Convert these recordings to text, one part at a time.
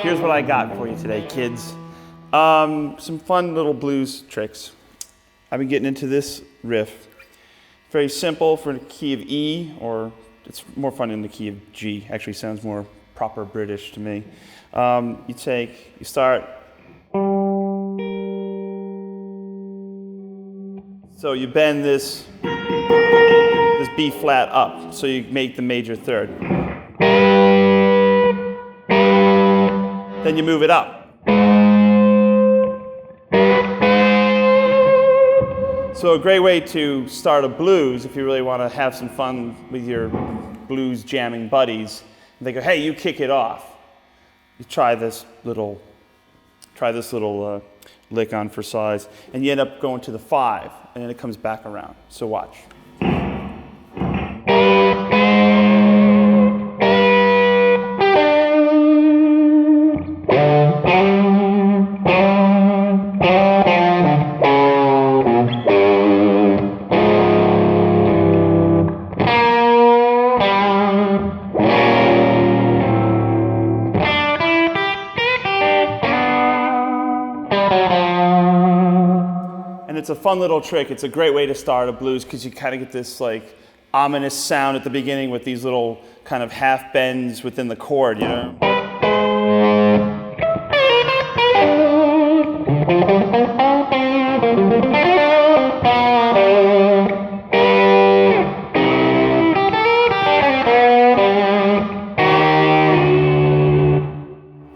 Here's what I got for you today, kids. Some fun little blues tricks. I've been getting into this riff. Very simple for the key of E, or it's more fun in the key of G. Actually sounds more proper British to me. You start. So you bend this B flat up, so you make the major third. Then you move it up. So a great way to start a blues, if you really want to have some fun with your blues jamming buddies, they go, hey, you kick it off. You try this little lick on for size, and you end up going to the 5, and then it comes back around. So watch. It's a fun little trick. It's a great way to start a blues because you kind of get this like ominous sound at the beginning with these little kind of half bends within the chord, you know?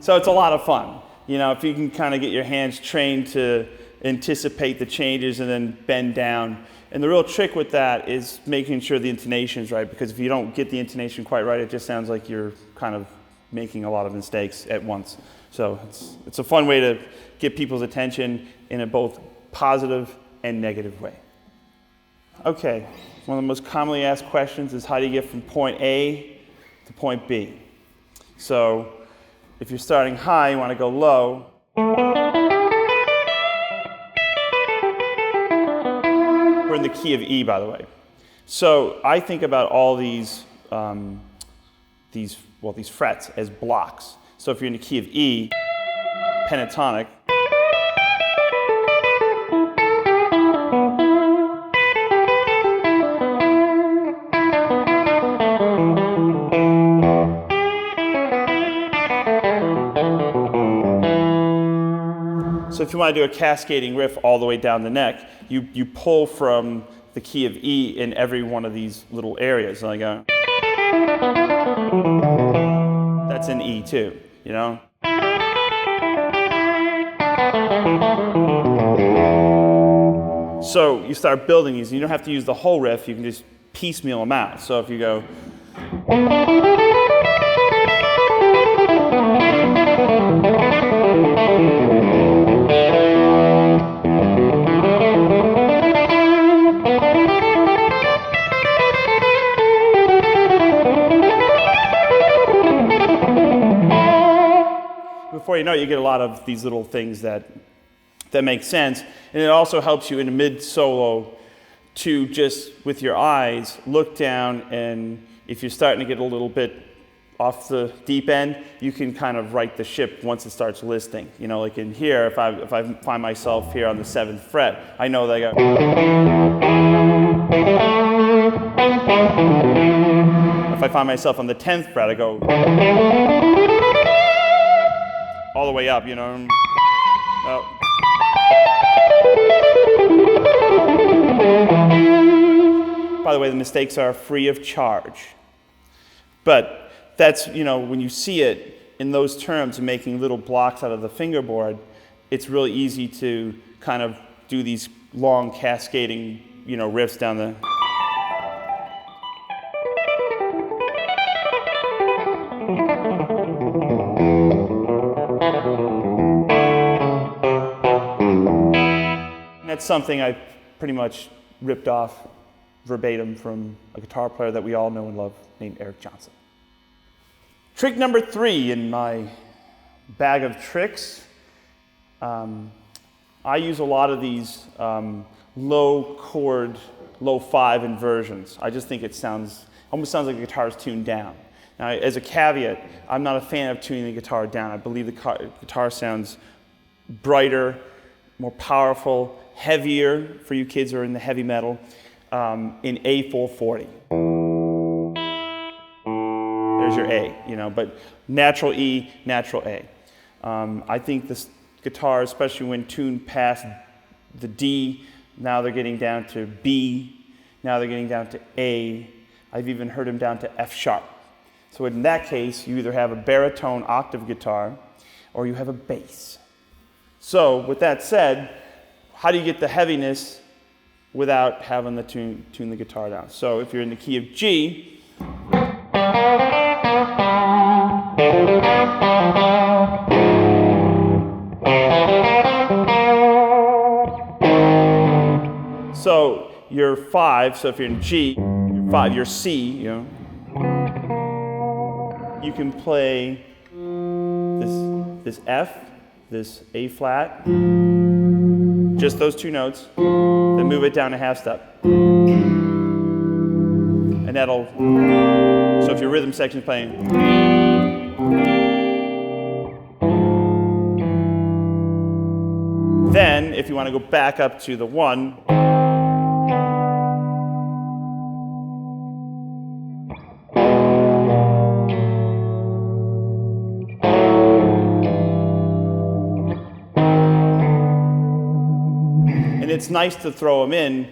So it's a lot of fun. You know, if you can kind of get your hands trained to anticipate the changes and then bend down. And the real trick with that is making sure the intonation's right, because if you don't get the intonation quite right, it just sounds like you're kind of making a lot of mistakes at once. So it's a fun way to get people's attention in a both positive and negative way. Okay, one of the most commonly asked questions is how do you get from point A to point B? So if you're starting high, you want to go low. We're in the key of E, by the way. So I think about all these frets as blocks. So if you're in the key of E, pentatonic. So if you want to do a cascading riff all the way down the neck, you pull from the key of E in every one of these little areas. And I go, that's in E too, you know? So you start building these, and you don't have to use the whole riff, you can just piecemeal them out. So if you go, before you know it, you get a lot of these little things that make sense. And it also helps you in a mid-solo to just, with your eyes, look down, and if you're starting to get a little bit off the deep end, you can kind of right the ship once it starts listing. You know, like in here, if I find myself here on the 7th fret, I know that I go. If I find myself on the 10th fret, I go all the way up, you know. Oh. By the way, the mistakes are free of charge. But that's, you know, when you see it in those terms, making little blocks out of the fingerboard, it's really easy to kind of do these long cascading, you know, riffs down the... that's something I pretty much ripped off verbatim from a guitar player that we all know and love named Eric Johnson. Trick number 3 in my bag of tricks. I use a lot of these low chord, low 5 inversions. I just think it almost sounds like the guitar is tuned down. Now, as a caveat, I'm not a fan of tuning the guitar down. I believe the guitar sounds brighter, more powerful, heavier for you kids who are in the heavy metal, in A440. There's your A, but natural E, natural A. I think this guitar, especially when tuned past the D, now they're getting down to B, now they're getting down to A. I've even heard them down to F sharp. So in that case, you either have a baritone octave guitar or you have a bass. So with that said, how do you get the heaviness without having to tune the guitar down? So if you're in the key of G, so your 5, so if you're in G, your 5, your C, you can play this F, this A flat, just those 2 notes, then move it down a half step. And so if your rhythm section is playing, then if you want to go back up to the 1, it's nice to throw them in,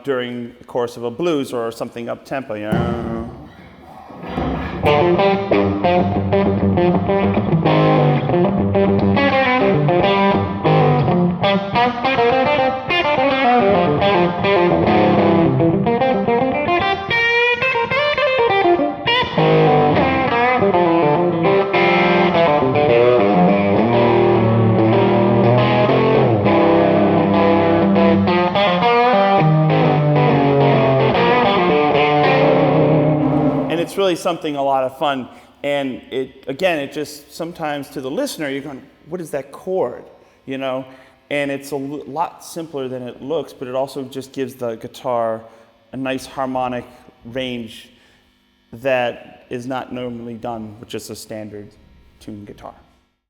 during the course of a blues or something up tempo. It's really something a lot of fun, and it just sometimes to the listener you're going, what is that chord, and it's a lot simpler than it looks, but it also just gives the guitar a nice harmonic range that is not normally done with just a standard tuned guitar.